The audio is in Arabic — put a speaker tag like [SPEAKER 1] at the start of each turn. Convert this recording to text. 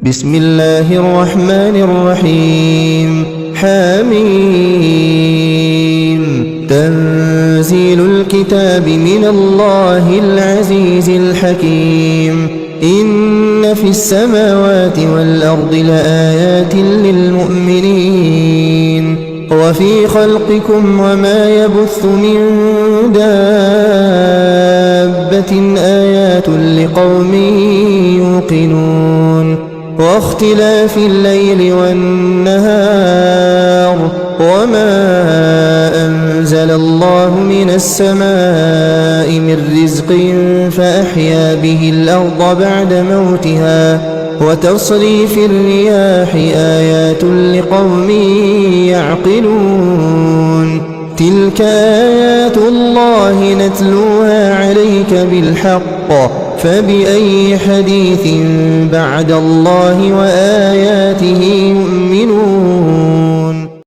[SPEAKER 1] بسم الله الرحمن الرحيم حميم تنزيل الكتاب من الله العزيز الحكيم إن في السماوات والأرض لآيات للمؤمنين وفي خلقكم وما يبث من دابة آيات لقوم يوقنون واختلاف الليل والنهار وما أنزل الله من السماء من رزق فأحيا به الأرض بعد موتها وتصريف الرياح آيات لقوم يعقلون تلك آيات الله نتلوها عليك بالحق فبأي حديث بعد الله وآياته يؤمنون